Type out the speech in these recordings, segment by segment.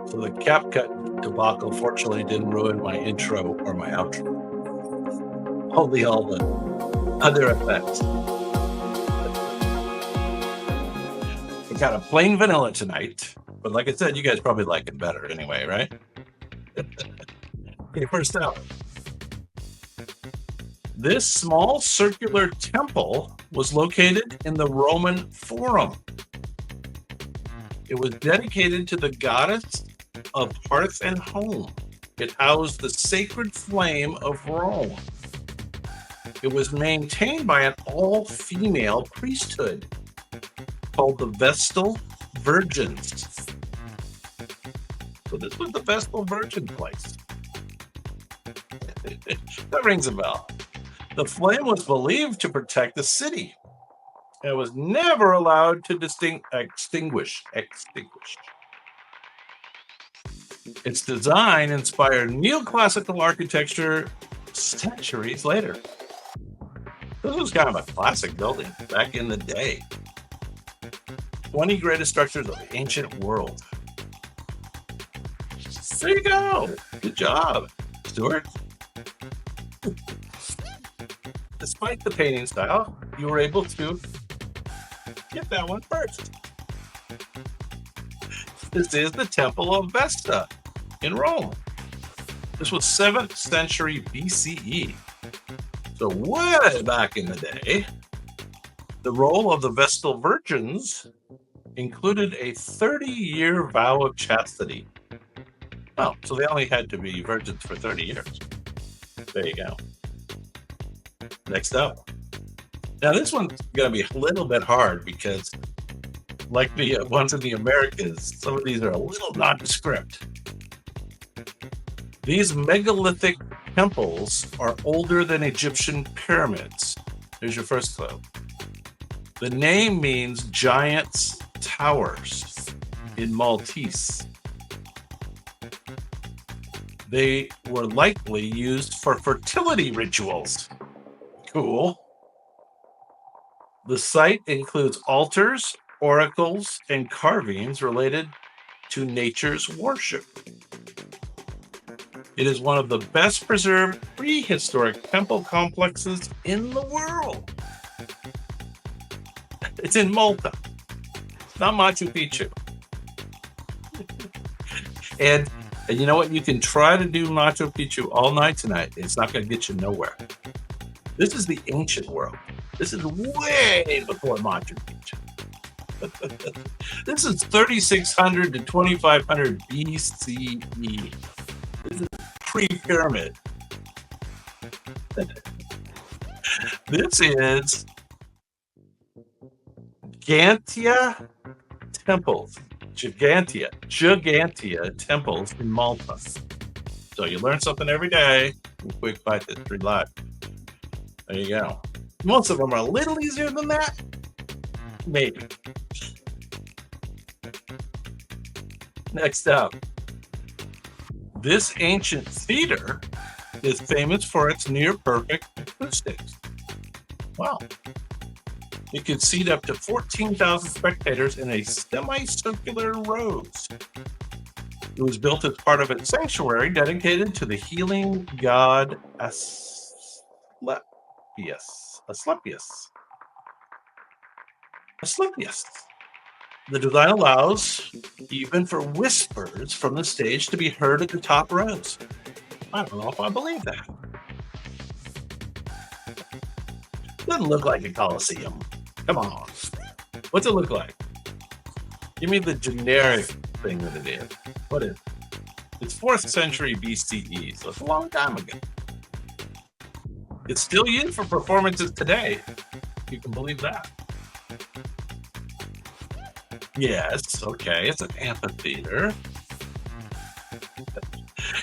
So the CapCut debacle fortunately didn't ruin my intro or my outro. Only all the other effects. We got a plain vanilla tonight, but like I said, you guys probably like it better anyway, right? Okay, first out. This small circular temple was located in the Roman Forum. It was dedicated to the goddess of hearth and home. It housed the sacred flame of Rome. It was maintained by an all-female priesthood called the Vestal Virgins. So this was the Vestal Virgin place. That rings a bell. The flame was believed to protect the city. It was never allowed to extinguish. Its design inspired neoclassical architecture centuries later. This was kind of a classic building back in the day. 20 greatest structures of the ancient world. There you go. Good job, Stuart. Despite the painting style, you were able to get that one first. This is the Temple of Vesta in Rome. This was 7th century BCE. So way back in the day, the role of the Vestal Virgins included a 30-year vow of chastity. Oh, so they only had to be virgins for 30 years. There you go. Next up. Now this one's going to be a little bit hard because like the ones in the Americas, some of these are a little nondescript. These megalithic temples are older than Egyptian pyramids. Here's your first clue. The name means giant's towers in Maltese. They were likely used for fertility rituals. Cool. The site includes altars, oracles, and carvings related to nature's worship. It is one of the best preserved prehistoric temple complexes in the world. It's in Malta. It's not Machu Picchu. And you know what? You can try to do Machu Picchu all night tonight. It's not going to get you nowhere. This is the ancient world. This is way before Machu Picchu. This is 3600 to 2500 BCE. This is pre-pyramid. This is Gigantia temples. Gigantia temples in Malta. So you learn something every day. Quick Bite History Live. There you go. Most of them are a little easier than that. Maybe. Next up. This ancient theater is famous for its near-perfect acoustics. Wow. It could seat up to 14,000 spectators in a semicircular rows. It was built as part of its sanctuary dedicated to the healing god Asclepius. The design allows even for whispers from the stage to be heard at the top rows. I don't know if I believe that. Doesn't look like a Colosseum. Come on. What's it look like? Give me the generic thing that it is. What is it? It's 4th century BCE, so it's a long time ago. It's still used for performances today. You can believe that. Yes, okay, it's an amphitheater.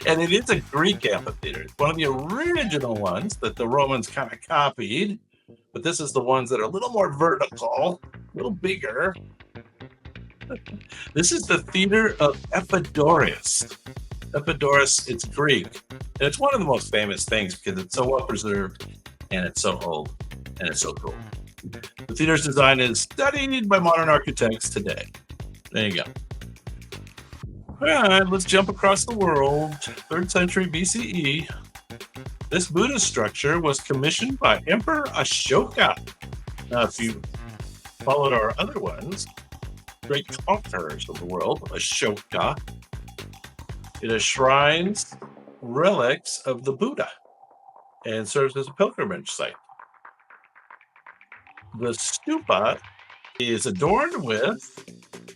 And it is a Greek amphitheater. It's one of the original ones that the Romans kind of copied. But this is the ones that are a little more vertical, a little bigger. This is the Theater of Epidaurus. Epidaurus, it's Greek. And it's one of the most famous things because it's so well preserved and it's so old and it's so cool. The theater's design is studied by modern architects today. There you go. All right, let's jump across the world. 3rd century BCE. This Buddha structure was commissioned by Emperor Ashoka. Now, if you followed our other ones, great conquerors of the world, Ashoka, it enshrines relics of the Buddha and serves as a pilgrimage site. The stupa is adorned with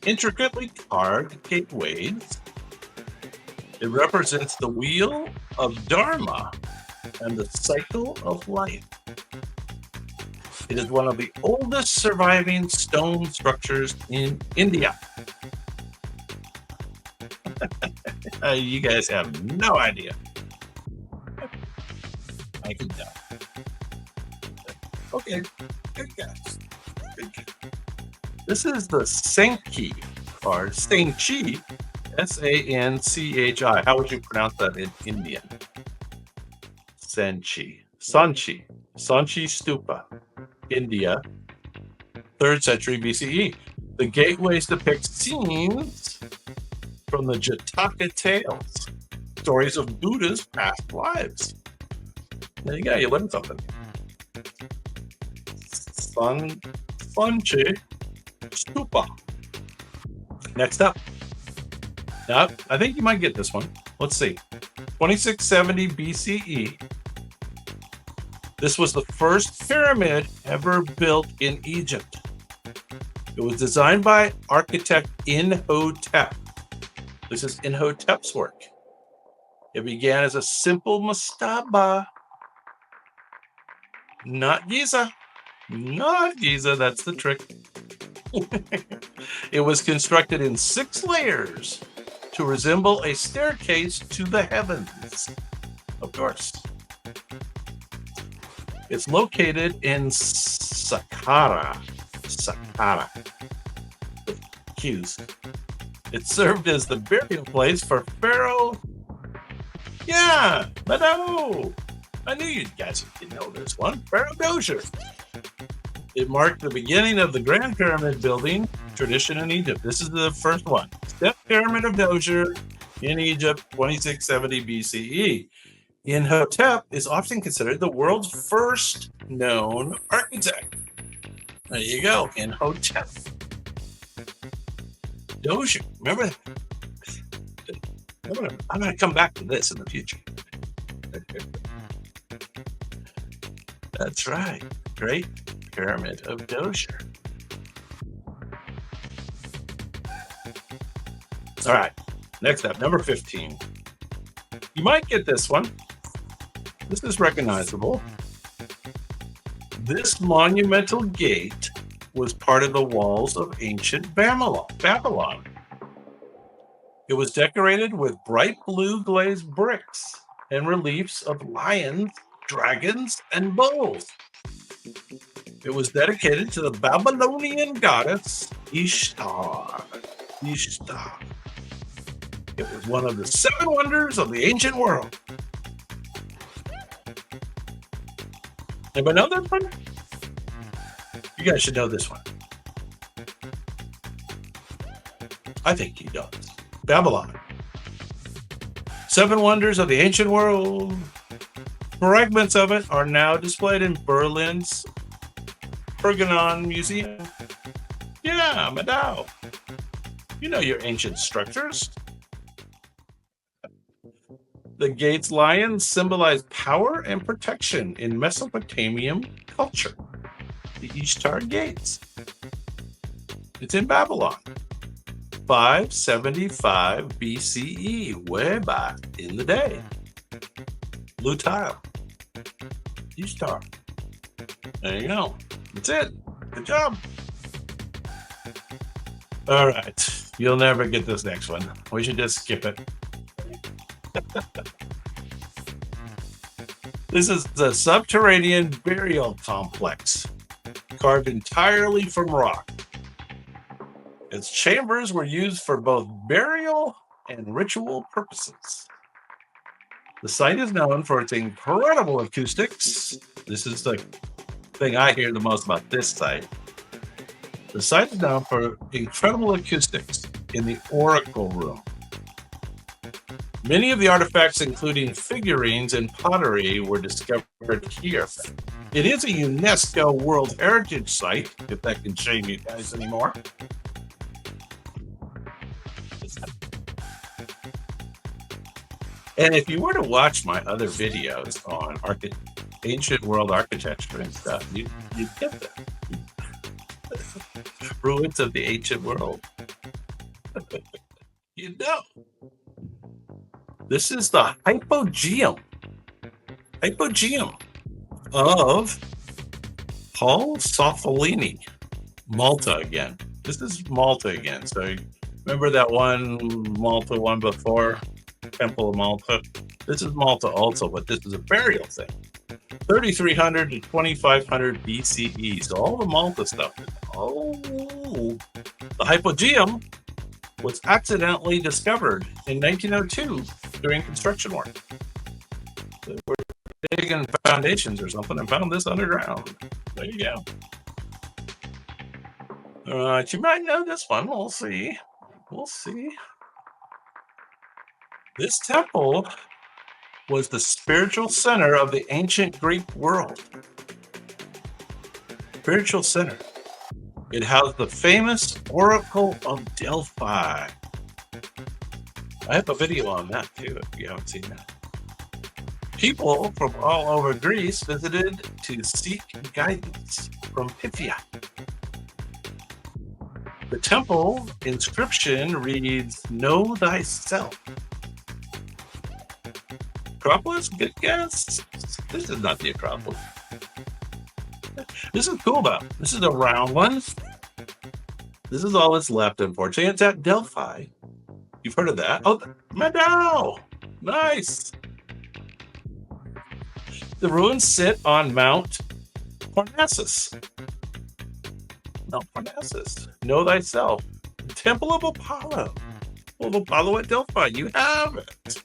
intricately carved gateways. It represents the wheel of Dharma and the cycle of life. It is one of the oldest surviving stone structures in India. You guys have no idea. I can tell. Okay, good guess. Good guess. This is the Senchi, or Senchi, Sanchi. How would you pronounce that in Indian? Sanchi. Sanchi Stupa, India, 3rd century BCE. The gateways depict scenes from the Jataka tales, stories of Buddha's past lives. There you go, you learned something. Sanchi Stupa. Next up. Now, I think you might get this one. Let's see. 2670 BCE. This was the first pyramid ever built in Egypt. It was designed by architect Imhotep. This is Imhotep's work. It began as a simple mastaba. Not Giza. Not Giza, that's the trick. It was constructed in 6 layers to resemble a staircase to the heavens. Of course. It's located in Saqqara. With Q's. It served as the burial place for Pharaoh. Yeah, Madame. I knew you guys didn't know this one. Pharaoh Dozier. It marked the beginning of the Grand Pyramid building tradition in Egypt. This is the first one. Step Pyramid of Dozier in Egypt, 2670 BCE. Imhotep is often considered the world's first known architect. There you go, Imhotep. Dozier, remember that? I'm going to come back to this in the future. That's right. Great Pyramid of Dozier. All right. Next up, number 15. You might get this one. This is recognizable. This monumental gate was part of the walls of ancient Babylon. It was decorated with bright blue glazed bricks and reliefs of lions, dragons, and bulls. It was dedicated to the Babylonian goddess Ishtar. Ishtar. It was one of the 7 wonders of the ancient world. Anybody know this one? You guys should know this one. I think he does. Babylon. 7 wonders of the ancient world. Fragments of it are now displayed in Berlin's Pergamon Museum. Yeah, Madao. You know your ancient structures. The gate's lions symbolize power and protection in Mesopotamian culture. The Ishtar Gates. It's in Babylon. 575 BCE, way back in the day. Blue tile. Ishtar. There you go. That's it. Good job. All right. You'll never get this next one. We should just skip it. This is the subterranean burial complex, carved entirely from rock. Its chambers were used for both burial and ritual purposes. The site is known for its incredible acoustics. This is the thing I hear the most about this site. The site is known for incredible acoustics in the oracle room. Many of the artifacts, including figurines and pottery, were discovered here. It is a UNESCO World Heritage Site, if that can shame you guys anymore. And if you were to watch my other videos on ancient world architecture and stuff, you'd get that. Ruins of the ancient world. You know. This is the hypogeum of Paul Soffalini, Malta again. This is Malta again. So remember that one Malta one before, Temple of Malta? This is Malta also, but this is a burial thing. 3300 to 2500 BCE. So all the Malta stuff. Oh, the hypogeum was accidentally discovered in 1902 during construction work. They were digging foundations or something and found this underground. There you go. All right, you might know this one. We'll see. We'll see. This temple was the spiritual center of the ancient Greek world. Spiritual center. It housed the famous Oracle of Delphi. I have a video on that too, if you haven't seen that. People from all over Greece visited to seek guidance from Pythia. The temple inscription reads, "Know thyself." Acropolis? Good guess. This is not the Acropolis. This is cool though. This is a round one. This is all that's left, unfortunately. It's at Delphi. You've heard of that? Oh, Madao! Nice! The ruins sit on Mount Parnassus. Mount Parnassus. Know thyself. Temple of Apollo. Well, Apollo at Delphi. You have it.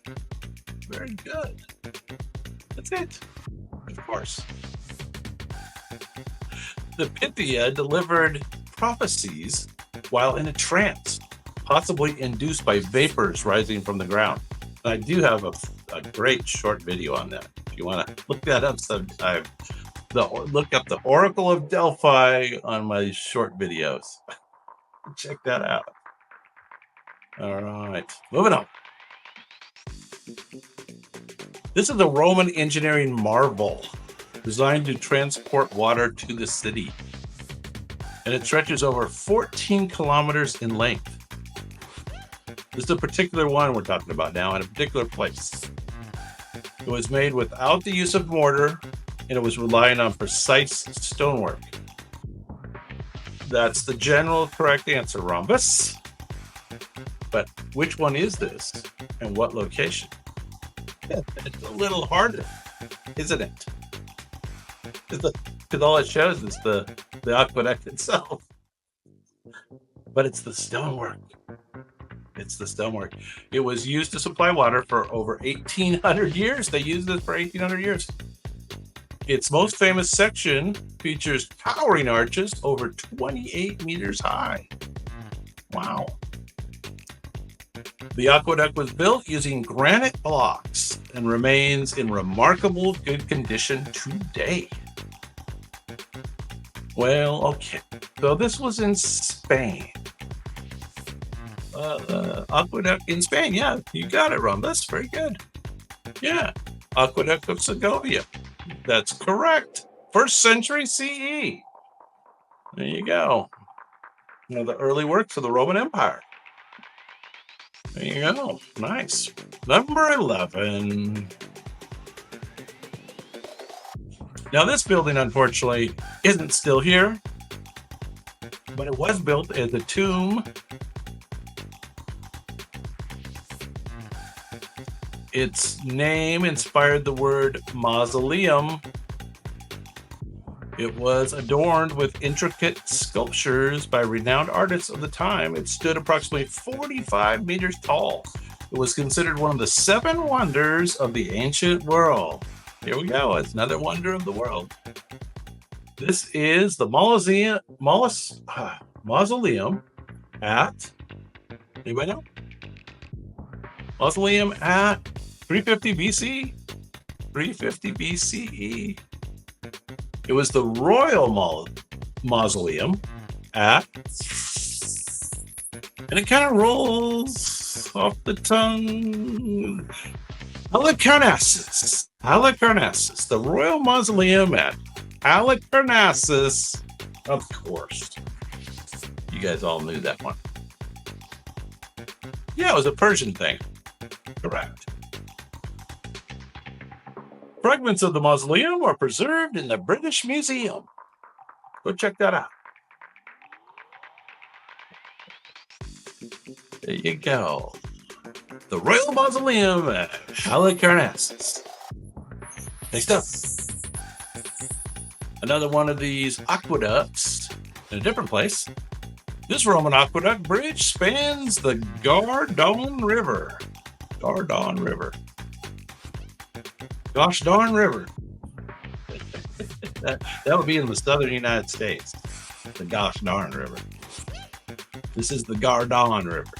Very good. That's it. Of course. The Pythia delivered prophecies while in a trance, possibly induced by vapors rising from the ground. And I do have a great short video on that. If you want to look that up sometime, look up the Oracle of Delphi on my short videos. Check that out. All right, moving on. This is a Roman engineering marvel designed to transport water to the city. And it stretches over 14 kilometers in length. This is a particular one we're talking about now in a particular place. It was made without the use of mortar, and it was relying on precise stonework. That's the general correct answer, Rhombus. But which one is this, and what location? It's a little harder, isn't it? Because all it shows is the aqueduct itself. But it's the stonework. It's the stonework. It was used to supply water for over 1,800 years. They used it for 1,800 years. Its most famous section features towering arches over 28 meters high. Wow. The aqueduct was built using granite blocks and remains in remarkable good condition today. Well, okay. So this was in Spain. Aqueduct in Spain. Yeah, you got it, Ron. That's very good. Yeah. Aqueduct of Segovia. That's correct. 1st century CE. There you go. You know, the early works of the Roman Empire. There you go. Nice. Number 11. Now, this building, unfortunately, isn't still here, but it was built as a tomb. Its name inspired the word mausoleum. It was adorned with intricate sculptures by renowned artists of the time. It stood approximately 45 meters tall. It was considered one of the 7 wonders of the ancient world. Here we go. It's another wonder of the world. This is the mausoleum at, anybody know? Mausoleum at 350 BC. 350 BCE. It was the royal mausoleum at, and it kind of rolls off the tongue, Halicarnassus. Halicarnassus. The royal mausoleum at Halicarnassus. Of course. You guys all knew that one. Yeah, it was a Persian thing. Correct. Fragments of the mausoleum are preserved in the British Museum. Go check that out. There you go. The Royal Mausoleum at Halicarnassus. Next up, another one of these aqueducts in a different place. This Roman aqueduct bridge spans the Gardon River. Gardon River. Gosh darn river. that would be in the southern United States. The gosh darn river. This is the Gardon River.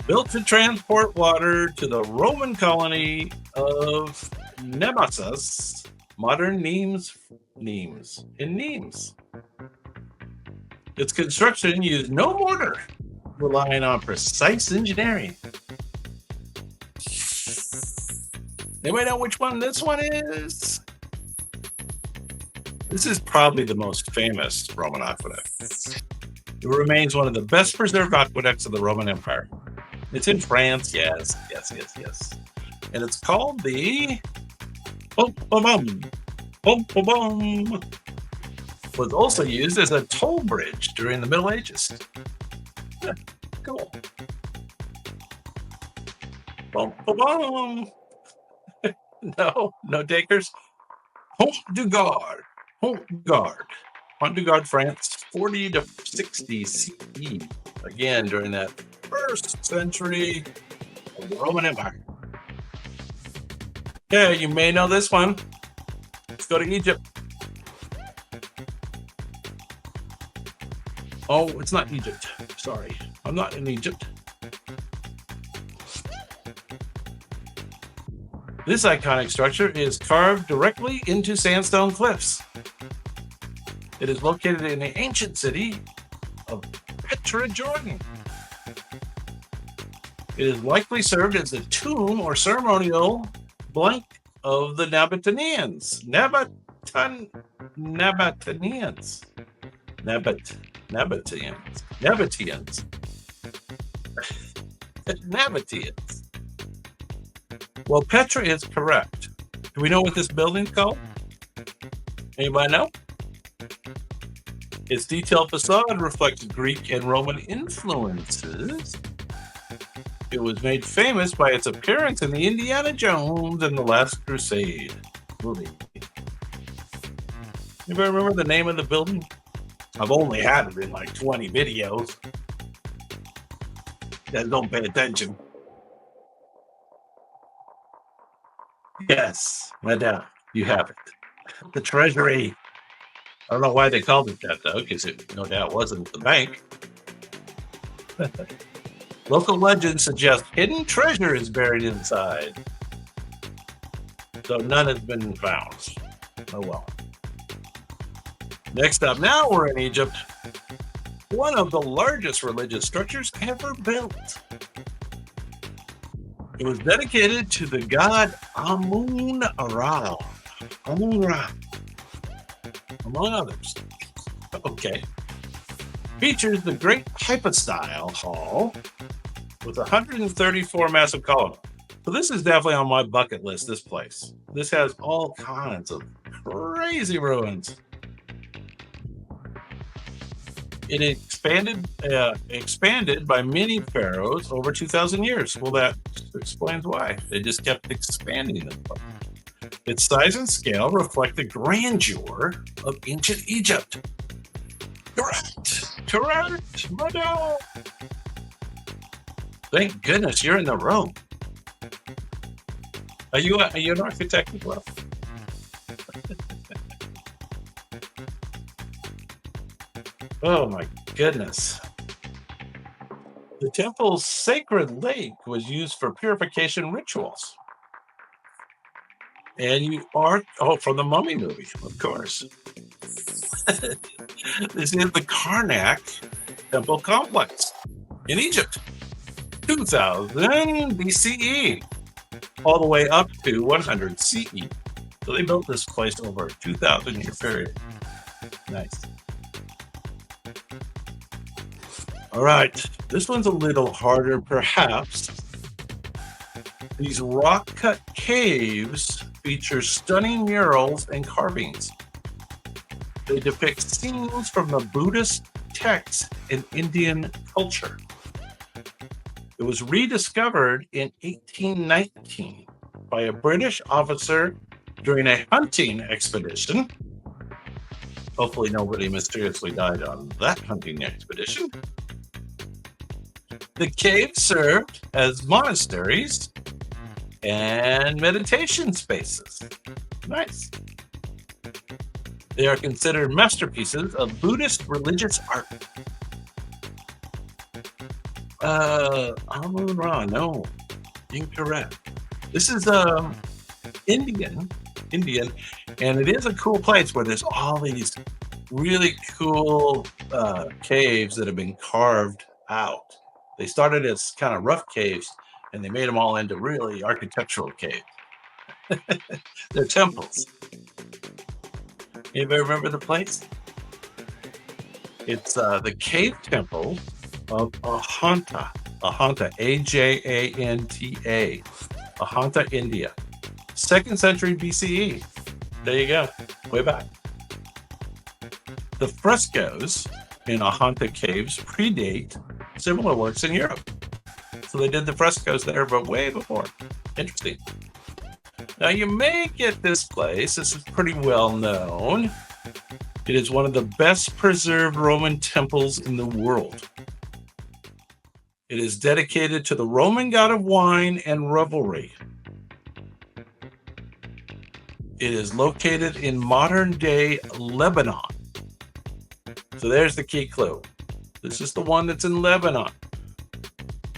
Built to transport water to the Roman colony of Nemesis, modern Nimes. Its construction used no mortar, relying on precise engineering. Anybody know which one this one is? This is probably the most famous Roman aqueduct. It remains one of the best preserved aqueducts of the Roman Empire. It's in France, yes. And it's called the was also used as a toll bridge during the Middle Ages. Yeah, cool. No takers. Pont-du-Gard, France, 40 to 60 CE. Again, during that first century of the Roman Empire. Yeah, you may know this one. Let's go to Egypt. Oh, it's not Egypt. Sorry, I'm not in Egypt. This iconic structure is carved directly into sandstone cliffs. It is located in the ancient city of Petra, Jordan. It is likely served as a tomb or ceremonial blank of the Nabateans. Nabateans. Well, Petra is correct. Do we know what this building's called? Anybody know? Its detailed facade reflects Greek and Roman influences. It was made famous by its appearance in the Indiana Jones and the Last Crusade movie. Anybody remember the name of the building? I've only had it in like 20 videos. You guys don't pay attention. Yes, madame, you have it. The treasury. I don't know why they called it that, though, because it no doubt wasn't the bank. Local legends suggest hidden treasure is buried inside. So none has been found. Oh well. Next up, now we're in Egypt. One of the largest religious structures ever built. It was dedicated to the god Amun-Ra. Amun-Ra. Among others. Okay. Features the Great Hypostyle Hall with 134 massive columns. So this is definitely on my bucket list, this place. This has all kinds of crazy ruins. It expanded by many pharaohs over 2,000 years. Well, that explains why. They just kept expanding it. Its size and scale reflect the grandeur of ancient Egypt. Correct, madam. Thank goodness you're in the room. Are you an architect as well? Oh my goodness. The temple's sacred lake was used for purification rituals. And you are, oh, from the Mummy movie, of course. This is the Karnak Temple Complex in Egypt, 2000 BCE, all the way up to 100 CE. So they built this place over a 2,000-year period. Nice. All right, this one's a little harder, perhaps. These rock-cut caves feature stunning murals and carvings. They depict scenes from the Buddhist texts and Indian culture. It was rediscovered in 1819 by a British officer during a hunting expedition. Hopefully nobody mysteriously died on that hunting expedition. The caves served as monasteries and meditation spaces. Nice. They are considered masterpieces of Buddhist religious art. Amun-Ra, no, incorrect. This is Indian, and it is a cool place where there's all these really cool caves that have been carved out. They started as kind of rough caves, and they made them all into really architectural caves. They're temples. Anybody remember the place? It's the cave temple of Ahanta, Ajanta, Ahanta, India, 2nd century BCE. There you go, way back. The frescoes in Ahanta caves predate similar works in Europe. So they did the frescoes there, but way before. Interesting. Now you may get this place. This is pretty well known. It is one of the best preserved Roman temples in the world. It is dedicated to the Roman god of wine and revelry. It is located in modern-day Lebanon. So there's the key clue. This is the one that's in Lebanon.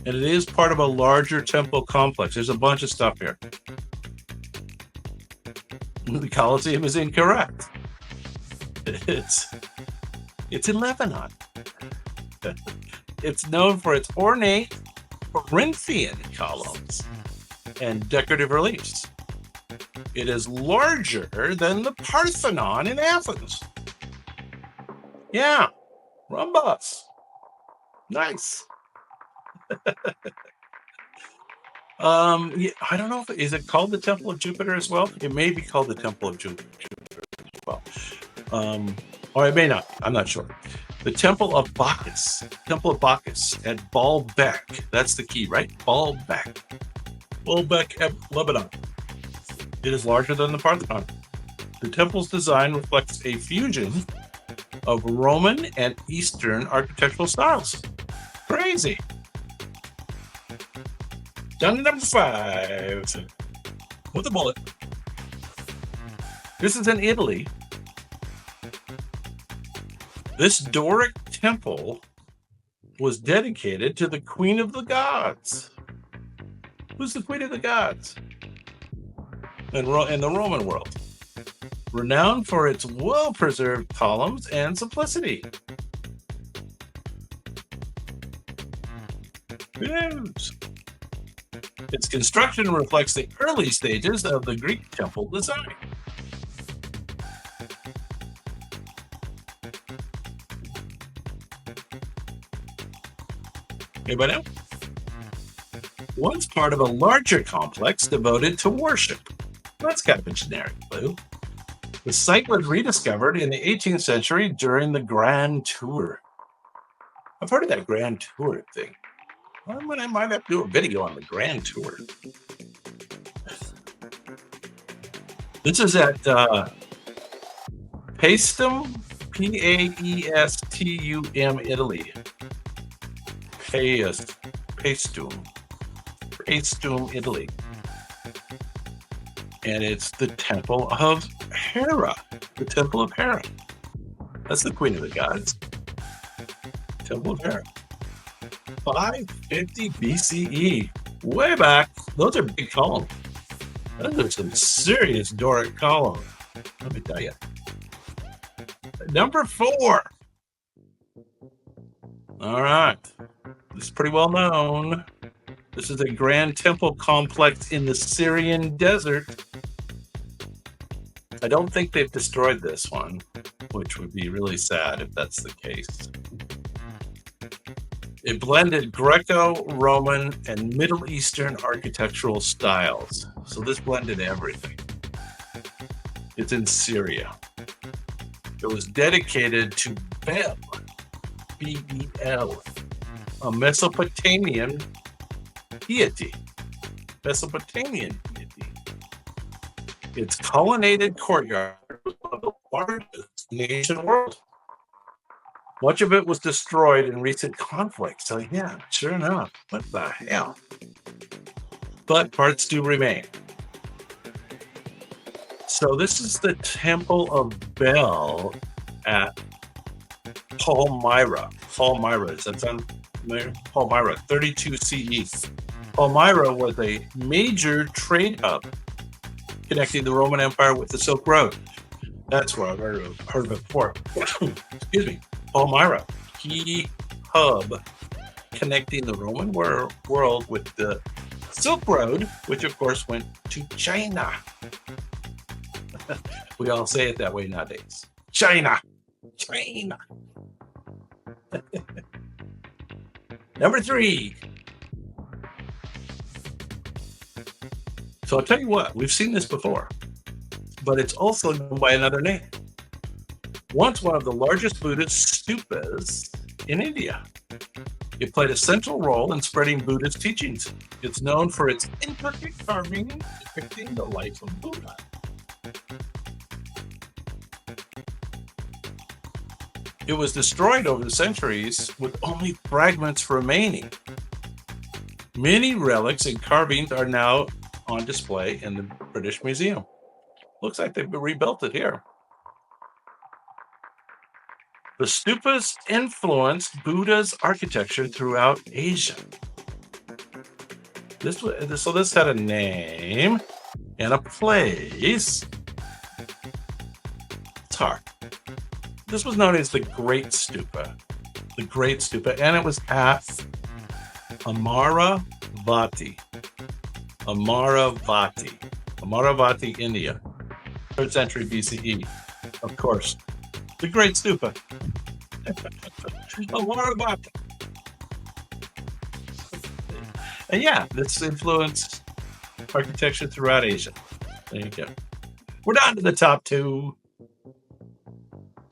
And it is part of a larger temple complex. There's a bunch of stuff here. The Colosseum is incorrect. It's in Lebanon. It's known for its ornate Corinthian columns and decorative reliefs. It is larger than the Parthenon in Athens. Yeah, Rhombus. Nice. Yeah, I don't know if is it called the Temple of Jupiter as well. It may be called the Temple of Jupiter as well, or it may not. I'm not sure. The Temple of Bacchus at Baalbek. That's the key, right? Baalbek, Lebanon. It is larger than the Parthenon. The temple's design reflects a fusion of Roman and Eastern architectural styles. Crazy. Down to number 5 with a bullet. This is in Italy. This Doric temple was dedicated to the Queen of the Gods. Who's the Queen of the Gods? In the Roman world. Renowned for its well-preserved columns and simplicity. Yes. Its construction reflects the early stages of the Greek temple design. Anybody know? Once part of a larger complex devoted to worship. That's kind of a generic clue. The site was rediscovered in the 18th century during the Grand Tour. I've heard of that Grand Tour thing. I might have to do a video on the Grand Tour. This is at Paestum, Paestum, Italy. Paestum, Italy. And it's the Temple of Hera. The Temple of Hera. That's the Queen of the Gods. Temple of Hera. 550 BCE. Way back. Those are big columns. Those are some serious Doric columns, let me tell you. Number 4. All right. This is pretty well known. This is a grand temple complex in the Syrian desert. I don't think they've destroyed this one, which would be really sad if that's the case. It blended Greco-Roman and Middle Eastern architectural styles. So this blended everything. It's in Syria. It was dedicated to Bel, B-E-L, a Mesopotamian deity. Mesopotamian deity. Its colonnaded courtyard was one of the largest in the ancient world. Much of it was destroyed in recent conflicts. So yeah, sure enough, what the hell? But parts do remain. So this is the Temple of Bel at Palmyra. Palmyra, does that sound familiar? Palmyra, 32 CE. Palmyra was a major trade hub connecting the Roman Empire with the Silk Road. That's where I've heard of it before. Excuse me. Palmyra, key hub connecting the Roman world with the Silk Road, which of course went to China. We all say it that way nowadays. China. China. Number 3. So I'll tell you what, we've seen this before, but it's also known by another name. Once one of the largest Buddhist stupas in India. It played a central role in spreading Buddhist teachings. It's known for its intricate carving depicting the life of Buddha. It was destroyed over the centuries with only fragments remaining. Many relics and carvings are now on display in the British Museum. Looks like they've rebuilt it here. The stupas influenced Buddha's architecture throughout Asia. This had a name and a place. It's hard. This was known as the Great Stupa. The Great Stupa, and it was at Amaravati. Amaravati, India. 3rd century BCE. Of course. The Great Stupa. Amaravati. And yeah, this influenced architecture throughout Asia. There you go. We're down to the top 2.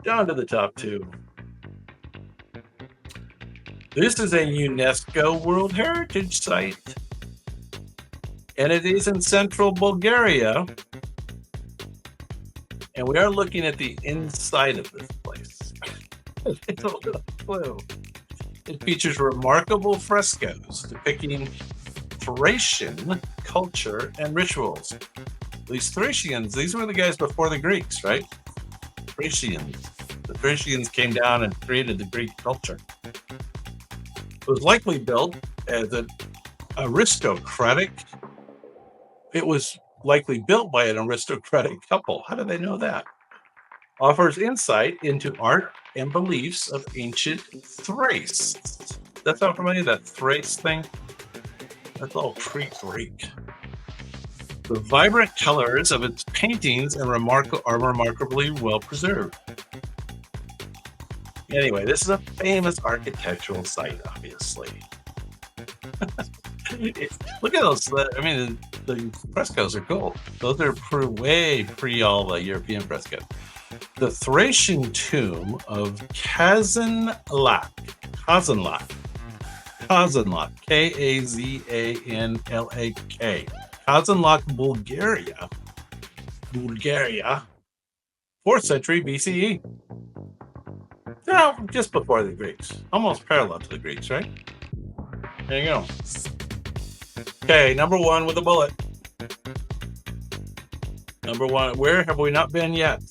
Down to the top 2. This is a UNESCO World Heritage Site. And it is in central Bulgaria. And we are looking at the inside of this place. It's a little clue. It features remarkable frescoes depicting Thracian culture and rituals. These Thracians, these were the guys before the Greeks, right? Thracians. The Thracians came down and created the Greek culture. It was likely built as an aristocratic. It was likely built by an aristocratic couple. How do they know that? Offers insight into art and beliefs of ancient Thrace. That sound familiar? That Thrace thing? That's all pre-Greek. The vibrant colors of its paintings are remarkably well preserved. Anyway, this is a famous architectural site, obviously. Look at those. I mean, the frescoes are cool. Those are way pre all the European frescoes. The Thracian tomb of Kazanlak, Kazanlak, Kazanlak, Bulgaria, 4th century BCE. Now, just before the Greeks, almost parallel to the Greeks, right? There you go. Okay, number 1 with a bullet. Number 1, where have we not been yet?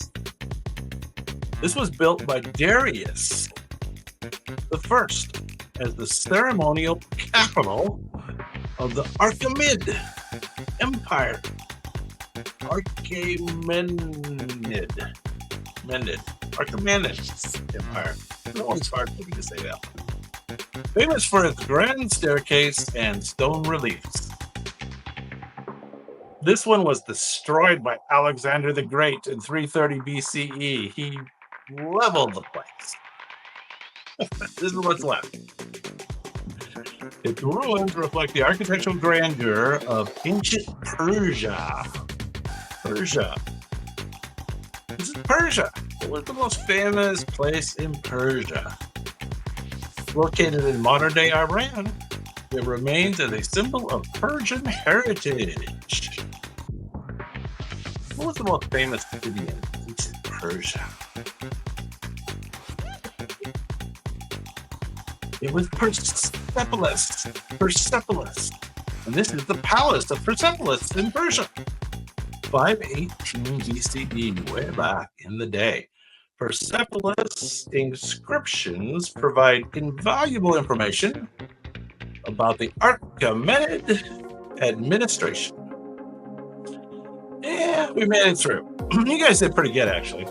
This was built by Darius the First. as the ceremonial capital of the Achaemenid Empire. Achaemenid Empire. No one's hard for me to say that one. Famous for its grand staircase and stone reliefs. This one was destroyed by Alexander the Great in 330 BCE. He leveled the place. This is what's left. Its ruins reflect the architectural grandeur of ancient Persia. This is Persia. It was the most famous place in Persia. Located in modern-day Iran, it remains as a symbol of Persian heritage. What was the most famous city in ancient Persia? It was Persepolis. And this is the palace of Persepolis in Persia. 518 BCE, way back in the day. Persepolis inscriptions provide invaluable information about the Achaemenid administration. Yeah, we made it through. You guys did pretty good, actually.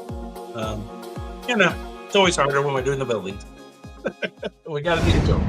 It's always harder when we're doing the buildings. We got to need it, Joe.